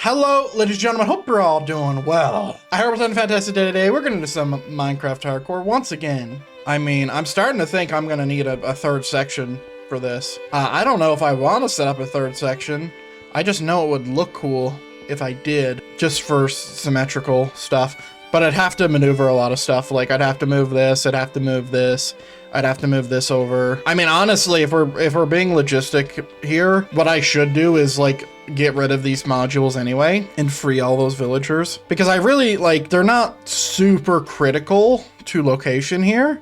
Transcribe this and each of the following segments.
Hello, ladies and gentlemen, hope you're all doing well. I hope it's a fantastic day today. We're gonna do some Minecraft hardcore once again. I mean, I'm starting to think I'm gonna need a third section for this. I don't know if I want to set up a third section. I just know it would look cool if I did, just for symmetrical stuff. But I'd have to maneuver a lot of stuff. Like, I'd have to move this, I'd have to move this, I'd have to move this over. I mean, honestly, if we're being logistic here, what I should do is, like, get rid of these modules anyway and free all those villagers. Because I really, like, they're not super critical to location here.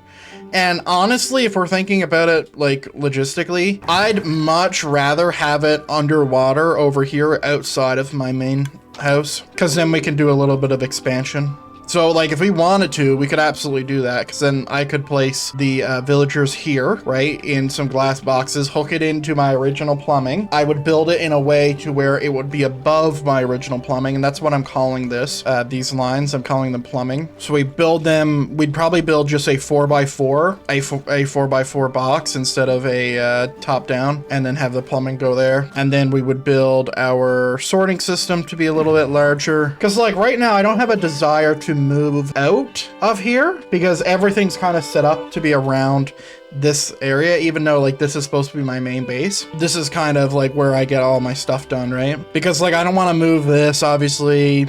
And honestly, if we're thinking about it, like, logistically, I'd much rather have it underwater over here outside of my main house, because then we can do a little bit of expansion. So, like, if we wanted to, we could absolutely do that, because then I could place the villagers here, right, in some glass boxes, hook it into my original plumbing. I would build it in a way to where it would be above my original plumbing, and that's what I'm calling this, these lines. I'm calling them plumbing. So we build them, we'd probably build just a 4x4, a 4x4 box instead of a top down, and then have the plumbing go there. And then we would build our sorting system to be a little bit larger, because, like, right now I don't have a desire to move out of here because everything's kind of set up to be around this area, even though, like, this is supposed to be my main base. This is kind of like where I get all my stuff done, right? Because, like, I don't want to move this, obviously.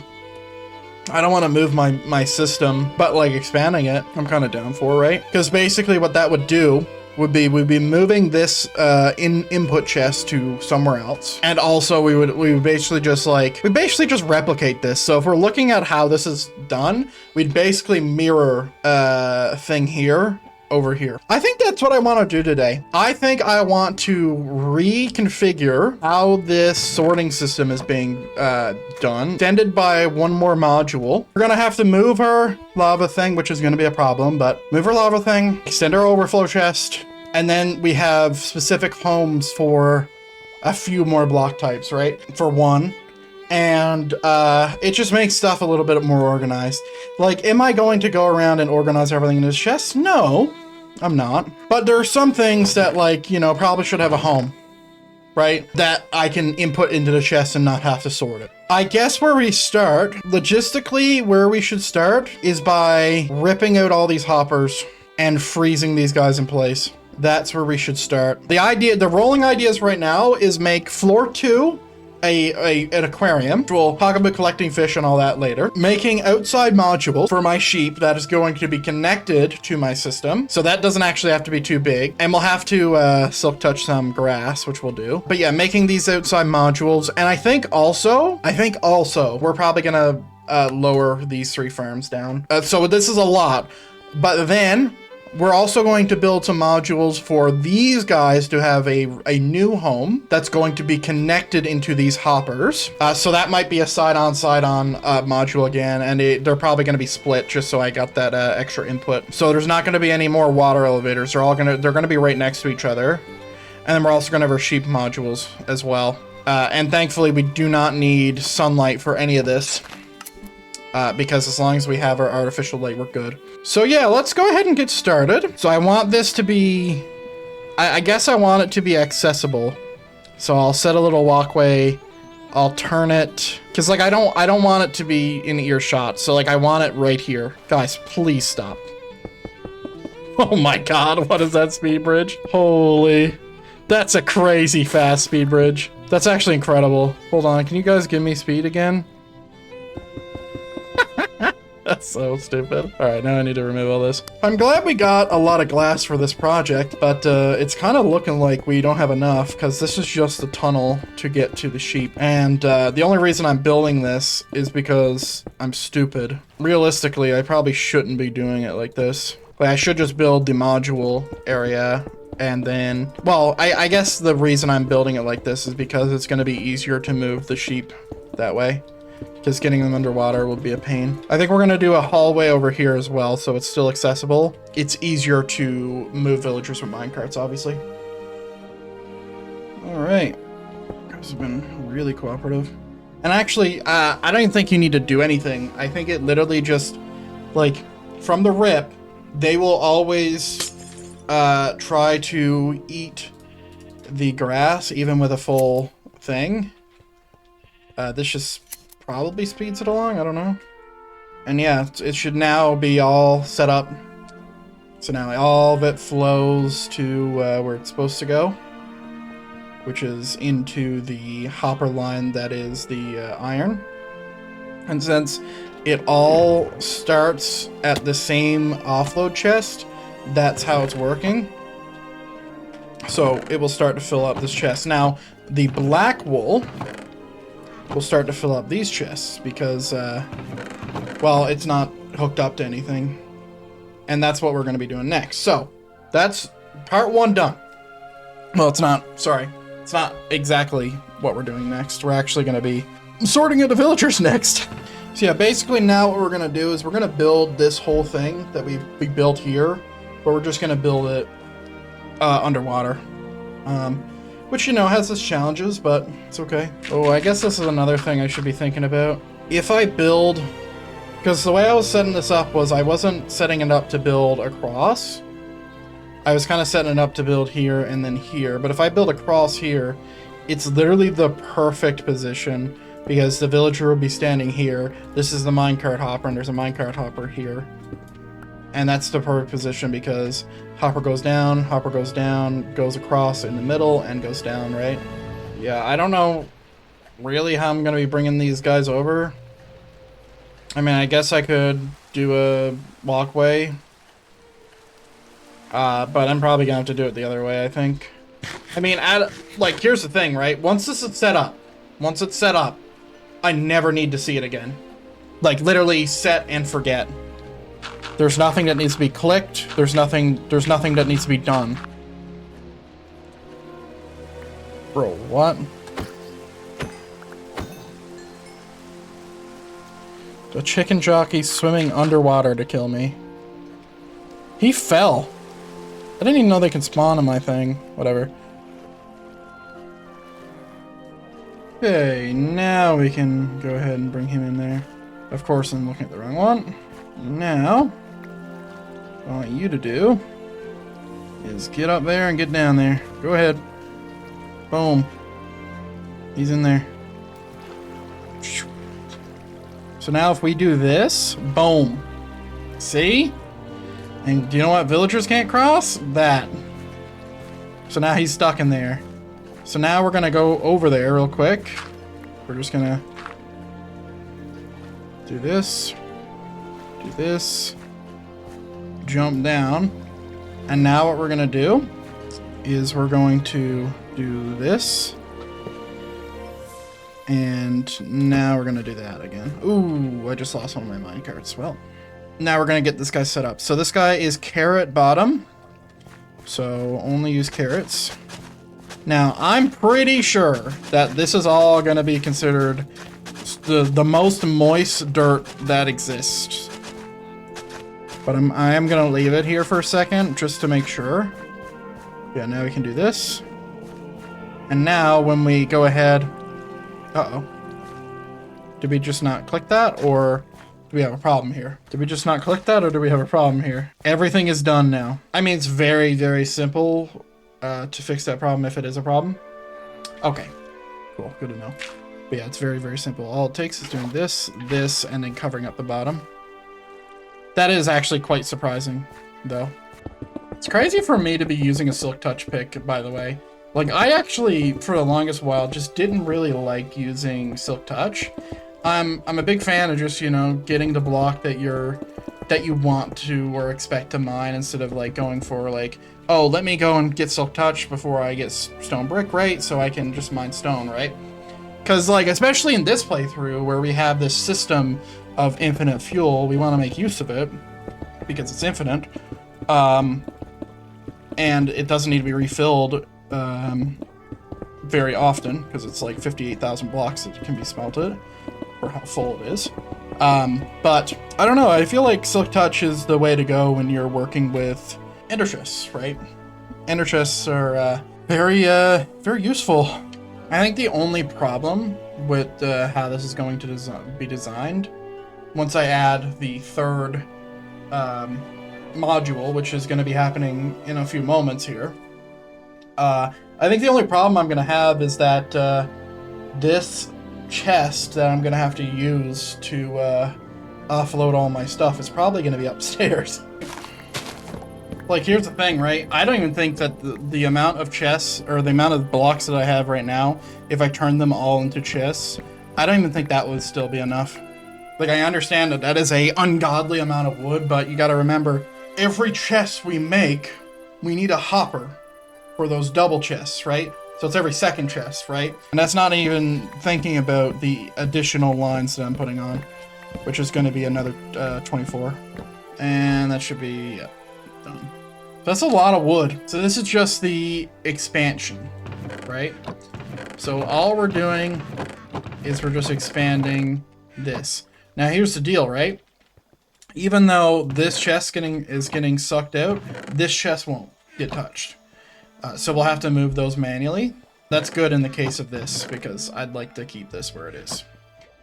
I don't want to move my system, but, like, expanding it, I'm kind of down for, right? Because basically what that would do would be, we'd be moving this input chest to somewhere else. And also we would basically just replicate this. So if we're looking at how this is done, we'd basically mirror thing here over here. I think that's what I want to do today. I think I want to reconfigure how this sorting system is being done, extended by one more module. We're gonna have to move our lava thing, which is gonna be a problem, but move our lava thing, extend our overflow chest, and then we have specific homes for a few more block types, right? For one. And it just makes stuff a little bit more organized. Like, am I going to go around and organize everything in this chest? No, I'm not. But there are some things that, like, you know, probably should have a home, right? That I can input into the chest and not have to sort it. I guess where we start, logistically, where we should start is by ripping out all these hoppers and freezing these guys in place. That's where we should start. The rolling ideas right now is make floor 2 an aquarium. We'll talk about collecting fish and all that later. Making outside modules for my sheep that is going to be connected to my system. So that doesn't actually have to be too big. And we'll have to silk touch some grass, which we'll do. But yeah, making these outside modules. And I think also, we're probably gonna lower these 3 farms down. So this is a lot. But then we're also going to build some modules for these guys to have a new home that's going to be connected into these hoppers. So that might be a side-on module again, and they're probably going to be split just so I got that extra input. So there's not going to be any more water elevators. They're going to be right next to each other. And then we're also going to have our sheep modules as well. And thankfully we do not need sunlight for any of this. Because as long as we have our artificial light, we're good. So yeah, let's go ahead and get started. So I want this to be, I guess I want it to be accessible. So I'll set a little walkway. I'll turn it, because, like, I don't want it to be in earshot. So, like, I want it right here. Guys, please stop. Oh my God, what is that speed bridge? Holy, that's a crazy fast speed bridge. That's actually incredible. Hold on, can you guys give me speed again? That's so stupid. All right, now I need to remove all this. I'm glad we got a lot of glass for this project, but it's kind of looking like we don't have enough, because this is just the tunnel to get to the sheep. And the only reason I'm building this is because I'm stupid. Realistically, I probably shouldn't be doing it like this. Like, I should just build the module area. And then, well, I guess the reason I'm building it like this is because it's going to be easier to move the sheep that way. Because getting them underwater will be a pain. I think we're going to do a hallway over here as well, so it's still accessible. It's easier to move villagers with minecarts, obviously. All right. Guys have been really cooperative. And actually, I don't even think you need to do anything. I think it literally just, like, from the rip, they will always try to eat the grass, even with a full thing. This just probably speeds it along, I don't know. And yeah, it should now be all set up. So now all of it flows to where it's supposed to go, which is into the hopper line that is the iron. And since it all starts at the same offload chest, that's how it's working. So it will start to fill up this chest. Now, the black wool will start to fill up these chests because, well, it's not hooked up to anything. And that's what we're going to be doing next. So, that's part 1 done. Well, it's not, sorry. It's not exactly what we're doing next. We're actually going to be sorting into villagers next. So yeah, basically now what we're going to do is we're going to build this whole thing that we built here. But we're just going to build it underwater. Which, you know, has its challenges, but it's okay. Oh, I guess this is another thing I should be thinking about. If I build... Because the way I was setting this up was I wasn't setting it up to build across. I was kind of setting it up to build here and then here. But if I build across here, it's literally the perfect position because the villager will be standing here. This is the minecart hopper, and there's a minecart hopper here. And that's the perfect position because hopper goes down, goes across in the middle, and goes down, right? Yeah, I don't know really how I'm going to be bringing these guys over. I mean, I guess I could do a walkway. But I'm probably going to have to do it the other way, I think. I mean, like, here's the thing, right? Once this is set up, I never need to see it again. Like, literally set and forget. There's nothing that needs to be clicked. There's nothing that needs to be done. Bro, what? The chicken jockey swimming underwater to kill me. He fell. I didn't even know they can spawn in my thing. Whatever. Okay, now we can go ahead and bring him in there. Of course, I'm looking at the wrong one. Now, what I want you to do is get up there and get down there. Go ahead. Boom. He's in there. So now if we do this, boom. See? And do you know what villagers can't cross? That. So now he's stuck in there. So now we're going to go over there real quick. We're just going to do this. Do this. Jump down. And now what we're going to do is we're going to do this. And now we're going to do that again. Ooh, I just lost one of my minecarts. Well, now we're going to get this guy set up. So this guy is carrot bottom. So only use carrots. Now, I'm pretty sure that this is all going to be considered the most moist dirt that exists. But I am going to leave it here for a second just to make sure. Yeah, now we can do this. And now when we go ahead... Uh-oh. Did we just not click that, or do we have a problem here? Did we just not click that, or do we have a problem here? Everything is done now. I mean, it's very, very simple to fix that problem if it is a problem. Okay. Cool. Good to know. But yeah, it's very, very simple. All it takes is doing this, this, and then covering up the bottom. That is actually quite surprising, though. It's crazy for me to be using a Silk Touch pick, by the way. Like, I actually, for the longest while, just didn't really like using Silk Touch. I'm a big fan of just, you know, getting the block that you want to or expect to mine instead of, like, going for, like, oh, let me go and get Silk Touch before I get stone brick, right? So I can just mine stone, right? Because, like, especially in this playthrough where we have this system of infinite fuel, we want to make use of it because it's infinite. And it doesn't need to be refilled very often because it's like 58,000 blocks that can be smelted for how full it is. But I don't know, I feel like Silk Touch is the way to go when you're working with ender chests, right? Ender chests are very useful. I think the only problem with how this is going to be designed, once I add the third module, which is going to be happening in a few moments here, I think the only problem I'm going to have is that this chest that I'm gonna have to use to offload all my stuff is probably gonna be upstairs. Like, here's the thing, right? I don't even think that the amount of chests, or the amount of blocks that I have right now, if I turn them all into chests, I don't even think that would still be enough. Like, I understand that that is a ungodly amount of wood, but you gotta remember, every chest we make, we need a hopper for those double chests, right? So it's every second chest, right? And that's not even thinking about the additional lines that I'm putting on, which is gonna be another 24. And that should be done. That's a lot of wood. So this is just the expansion, right? So all we're doing is we're just expanding this. Now here's the deal, right? Even though this chest is getting sucked out, this chest won't get touched. So we'll have to move those manually. That's good in the case of this, because I'd like to keep this where it is.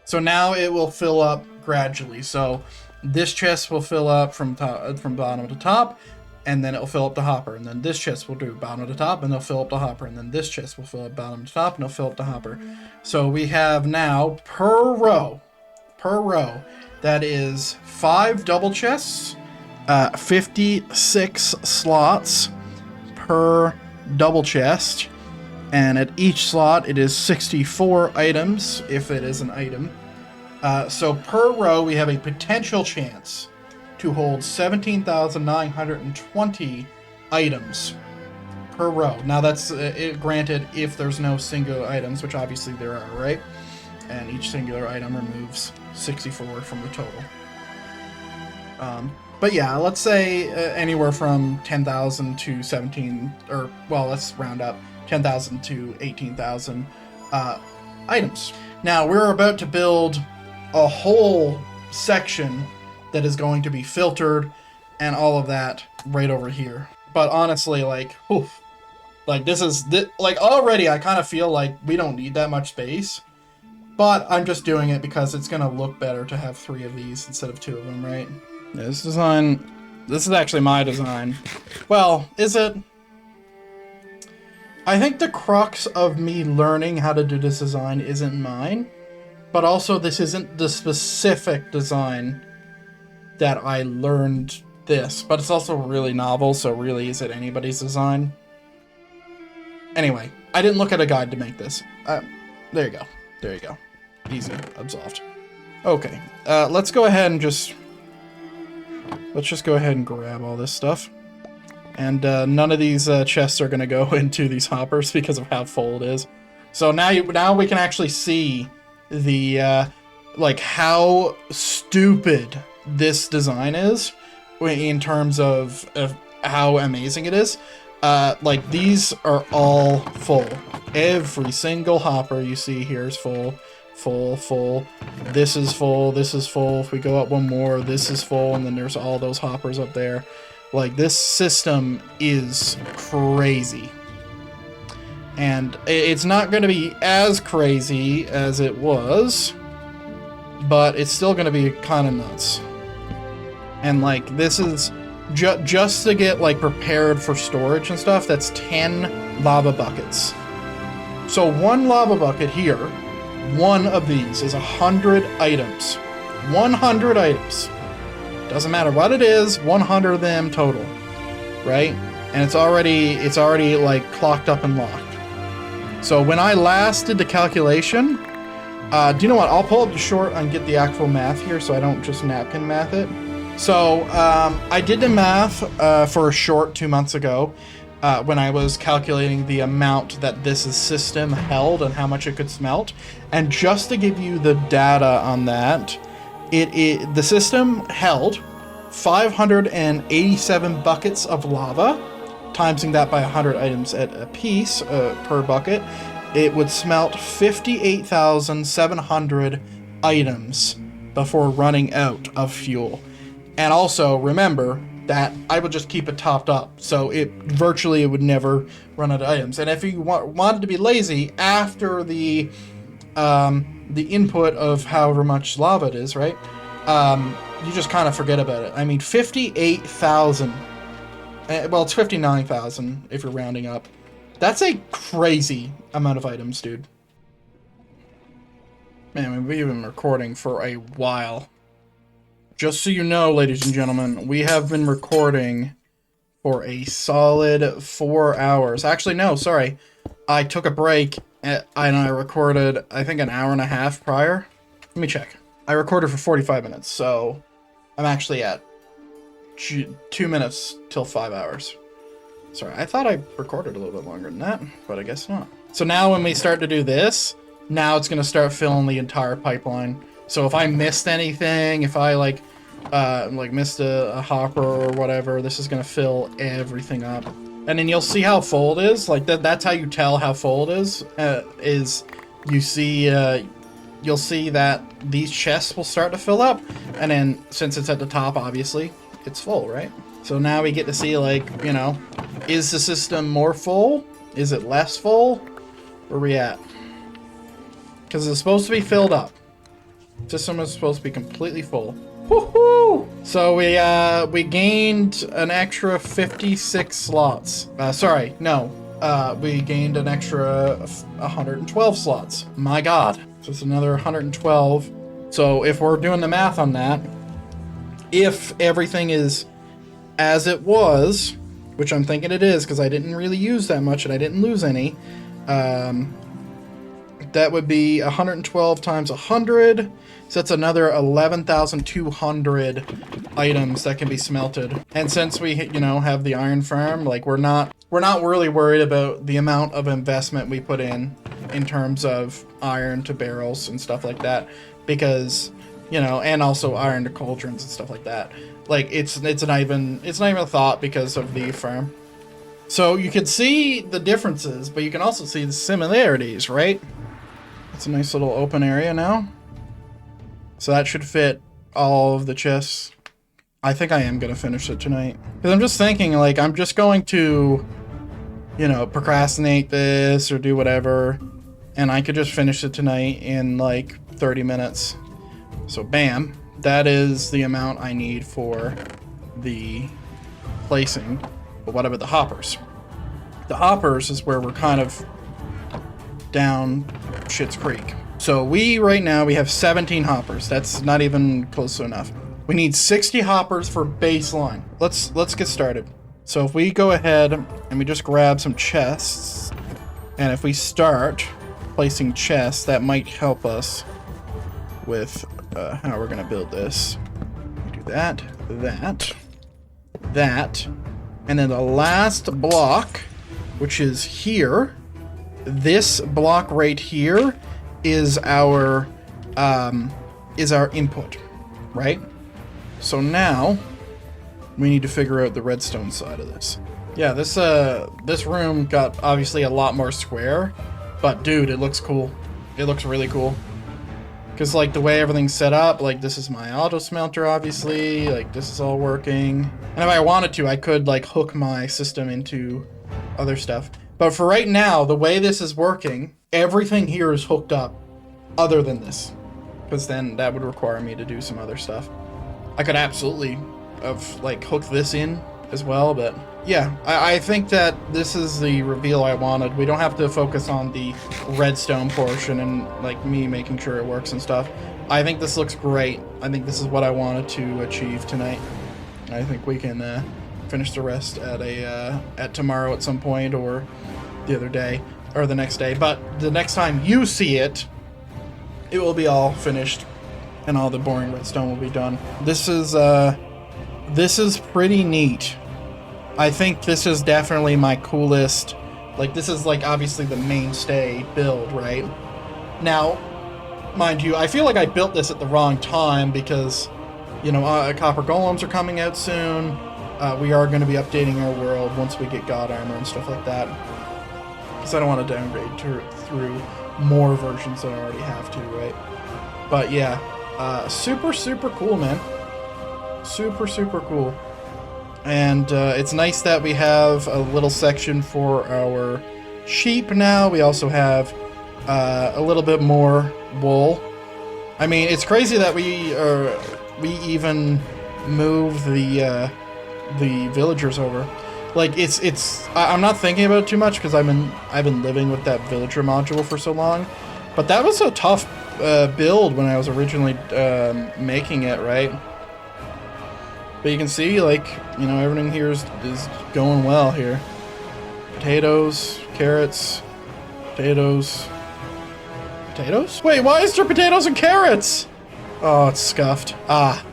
So now it will fill up gradually. So this chest will fill up from bottom to top, and then it'll fill up the hopper, and then this chest will do bottom to top, and they'll fill up the hopper, and then this chest will fill up bottom to top, and it'll fill up the hopper. So we have now per row, that is 5 double chests, 56 slots per double chest, and at each slot it is 64 items if it is an item. So per row we have a potential chance to hold 17,920 items per row. Now that's granted if there's no singular items, which obviously there are, right? And each singular item removes 64 from the total. But yeah, let's say anywhere from 10,000 to 17, or well, let's round up 10,000 to 18,000 items. Now we're about to build a whole section that is going to be filtered and all of that right over here. But honestly, like, oof, like like already I kind of feel like we don't need that much space, but I'm just doing it because it's gonna look better to have 3 of these instead of 2 of them, right? Yeah, this is actually my design. Well, is it? I think the crux of me learning how to do this design isn't mine, but also this isn't the specific design that I learned this, but it's also really novel, so really is it anybody's design? Anyway, I didn't look at a guide to make this. There you go. There you go. Easy. Absolved. Okay, let's go ahead and let's just go ahead and grab all this stuff. And none of these chests are going to go into these hoppers because of how full it is. So now we can actually see the like how stupid this design is in terms of how amazing it is. Like these are all full. Every single hopper you see here is full. Full. This is full. This is full. If we go up one more, this is full, and then there's all those hoppers up there. Like, this system is crazy. And it's not going to be as crazy as it was, but it's still going to be kind of nuts. And, like, this is just to get, like, prepared for storage and stuff, that's 10 lava buckets. So one lava bucket here, one of these is 100 items. 100 items. Doesn't matter what it is, 100 of them total, right? And it's already like clocked up and locked. So when I last did the calculation, do you know what? I'll pull up the short and get the actual math here, so I don't just napkin math it. So I did the math for a short 2 months ago when I was calculating the amount that this system held and how much it could smelt. And just to give you the data on that, the system held 587 buckets of lava, timesing that by 100 items at a piece per bucket. It would smelt 58,700 items before running out of fuel. And also remember that I would just keep it topped up, so it would never run out of items. And if you wanted to be lazy after the input of however much lava it is, right? You just kind of forget about it. I mean, 58,000. Well, it's 59,000 if you're rounding up. That's a crazy amount of items, dude. Man, we've been recording for a while. Just so you know, ladies and gentlemen, we have been recording for a solid 4 hours. Actually, no, sorry. I took a break and I recorded, I think, an hour and a half prior. Let me check. I recorded for 45 minutes, so I'm actually at 2 minutes till 5 hours. Sorry, I thought I recorded a little bit longer than that, but I guess not. So now when we start to do this, now it's going to start filling the entire pipeline. So if I missed anything, if I like missed a hopper or whatever, this is going to fill everything up. And then you'll see how full it is. Like that's how you tell how full it is you see, you'll see that these chests will start to fill up. And then since it's at the top, obviously, it's full, right? So now we get to see, like, you know, is the system more full? Is it less full? Where are we at? Because it's supposed to be filled up. The system is supposed to be completely full. Woohoo! So we gained an extra 56 slots. We gained an extra 112 slots. My God. So it's another 112. So if we're doing the math on that, if everything is as it was, which I'm thinking it is because I didn't really use that much and I didn't lose any, that would be 112 times 100. So that's another 11,200 items that can be smelted. And since we, you know, have the iron farm, like we're not really worried about the amount of investment we put in terms of iron to barrels and stuff like that, because, you know, and also iron to cauldrons and stuff like that. Like it's not even a thought because of the farm. So you can see the differences, but you can also see the similarities, right? It's a nice little open area now. So that should fit all of the chests. I think I am going to finish it tonight. Because I'm just thinking, like, I'm just going to, you know, procrastinate this or do whatever. And I could just finish it tonight in, like, 30 minutes. So, bam. That is the amount I need for the placing. But what about the hoppers? The hoppers is where we're kind of down Shit's Creek. So right now we have 17 hoppers. That's not even close to enough. We need 60 hoppers for baseline. Let's get started. So if we go ahead and we just grab some chests, and if we start placing chests, that might help us with how we're gonna build this. We do that, and then the last block, which is here. This block right here is our input, right? So now we need to figure out the redstone side of this. Yeah, this room got obviously a lot more square, but dude, it looks cool. It looks really cool. Cause like the way everything's set up, like this is my auto smelter, obviously, like this is all working. And if I wanted to, I could like hook my system into other stuff. But for right now, the way this is working, everything here is hooked up other than this. Because then that would require me to do some other stuff. I could absolutely have like hooked this in as well, but yeah, I think that this is the reveal I wanted. We don't have to focus on the redstone portion and like me making sure it works and stuff. I think this looks great. I think this is what I wanted to achieve tonight. I think we can finish the rest at tomorrow at some point, or the other day, or the next day. But the next time you see it, it will be all finished, and all the boring redstone will be done. This is pretty neat. I think this is definitely my coolest. Like this is like obviously the mainstay build, right? Now, mind you, I feel like I built this at the wrong time because, you know, copper golems are coming out soon. We are going to be updating our world once we get god armor and stuff like that. Because I don't want to downgrade through more versions than I already have to, right? But yeah, super cool, man. Super cool. And it's nice that we have a little section for our sheep now. We also have a little bit more wool. I mean, it's crazy that we even move the villagers over. Like I'm not thinking about it too much because I've been living with that villager module for so long. But that was a tough build when I was originally making it, right? But you can see, like, you know, everything here is going well here. Potatoes, carrots, potatoes. Potatoes? Wait, why is there potatoes and carrots? Oh, it's scuffed. Ah.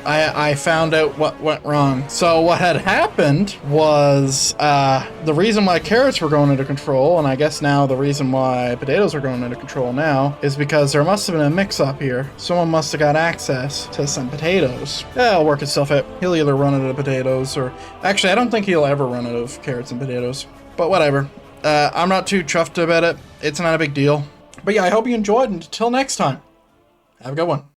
I found out what went wrong. So what had happened was the reason why carrots were going into control, and I guess now the reason why potatoes are going into control now, is because there must have been a mix-up here. Someone must have got access to some potatoes. Yeah, it'll work itself out. He'll either run out of potatoes or... Actually, I don't think he'll ever run out of carrots and potatoes. But whatever. I'm not too chuffed about it. It's not a big deal. But yeah, I hope you enjoyed, and until next time, have a good one.